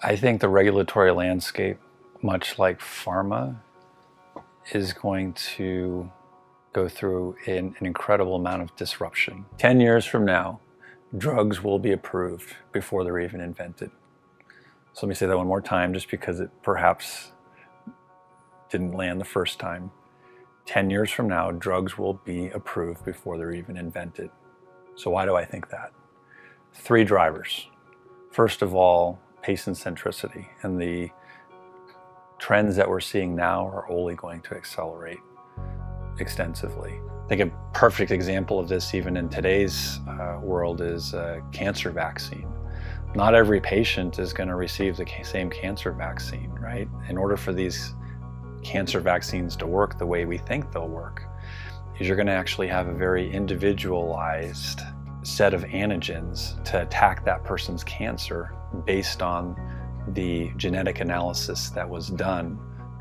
I think the regulatory landscape, much like pharma, is going to go through an incredible amount of disruption. 10 years from now, drugs will be approved before they're even invented. So let me say that one more time, just because it perhaps didn't land the first time. 10 years from now, drugs will be approved before they're even invented. So why do I think that? 3 drivers. First of all, patient centricity, and the trends that we're seeing now are only going to accelerate extensively. I think a perfect example of this, even in today's world, is a cancer vaccine. Not every patient is going to receive the same cancer vaccine, right? In order for these cancer vaccines to work the way we think they'll work, is you're going to actually have a very individualized set of antigens to attack that person's cancer based on the genetic analysis that was done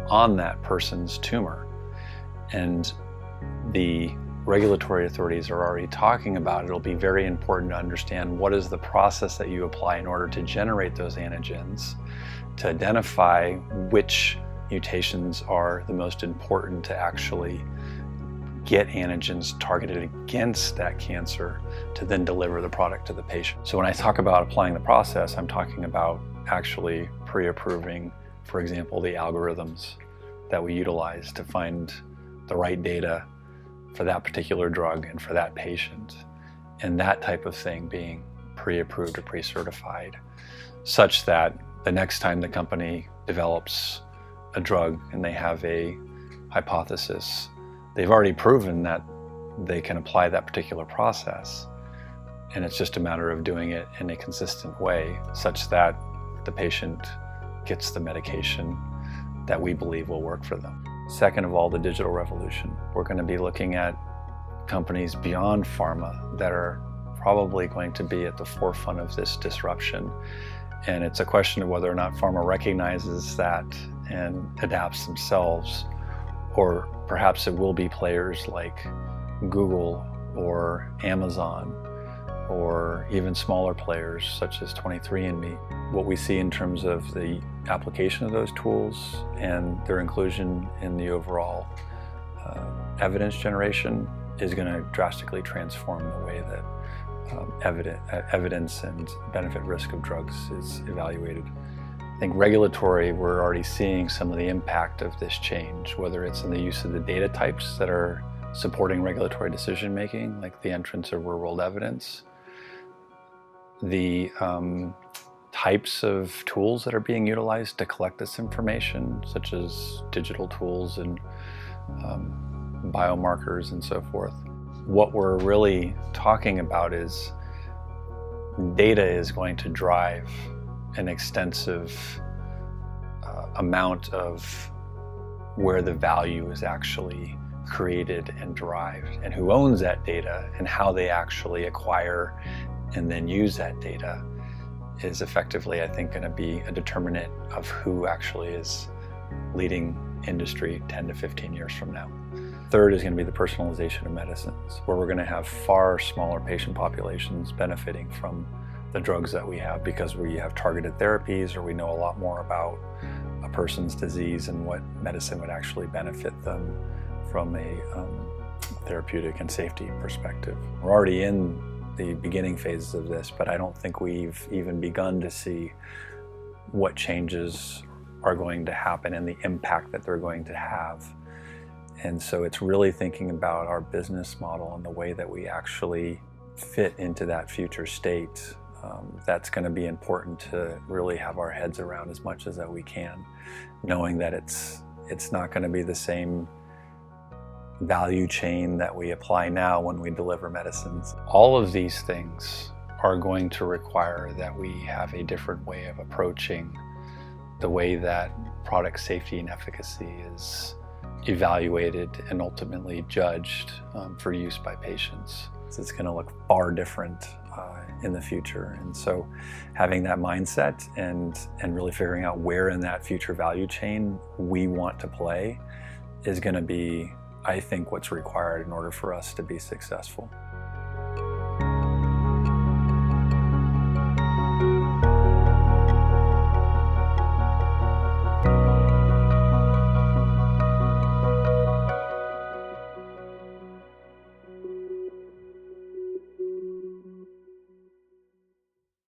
on that person's tumor. And the regulatory authorities are already talking about it. It'll be very important to understand what is the process that you apply in order to generate those antigens, to identify which mutations are the most important to actually get antigens targeted against that cancer to then deliver the product to the patient. So when I talk about applying the process, I'm talking about actually pre-approving, for example, the algorithms that we utilize to find the right data for that particular drug and for that patient, and that type of thing being pre-approved or pre-certified, such that the next time the company develops a drug and they have a hypothesis, they've already proven that they can apply that particular process, and it's just a matter of doing it in a consistent way such that the patient gets the medication that we believe will work for them. Second of all, the digital revolution. We're going to be looking at companies beyond pharma that are probably going to be at the forefront of this disruption. And it's a question of whether or not pharma recognizes that and adapts themselves, or perhaps it will be players like Google or Amazon, or even smaller players such as 23andMe. What we see in terms of the application of those tools and their inclusion in the overall evidence generation is going to drastically transform the way that evidence and benefit risk of drugs is evaluated. I think regulatory, we're already seeing some of the impact of this change, whether it's in the use of the data types that are supporting regulatory decision making, like the entrance of real-world evidence, the types of tools that are being utilized to collect this information, such as digital tools and biomarkers and so forth. What we're really talking about is data is going to drive an extensive amount of where the value is actually created and derived, and who owns that data and how they actually acquire and then use that data is effectively, I think, going to be a determinant of who actually is leading industry 10 to 15 years from now. Third is going to be the personalization of medicines, where we're going to have far smaller patient populations benefiting from the drugs that we have, because we have targeted therapies, or we know a lot more about a person's disease and what medicine would actually benefit them from a therapeutic and safety perspective. We're already in the beginning phases of this, but I don't think we've even begun to see what changes are going to happen and the impact that they're going to have. And so it's really thinking about our business model and the way that we actually fit into that future state. That's going to be important to really have our heads around as much as that we can, knowing that it's not going to be the same value chain that we apply now when we deliver medicines. All of these things are going to require that we have a different way of approaching the way that product safety and efficacy is evaluated and ultimately judged for use by patients. So it's going to look far different in the future. And so having that mindset and really figuring out where in that future value chain we want to play is going to be, I think, what's required in order for us to be successful.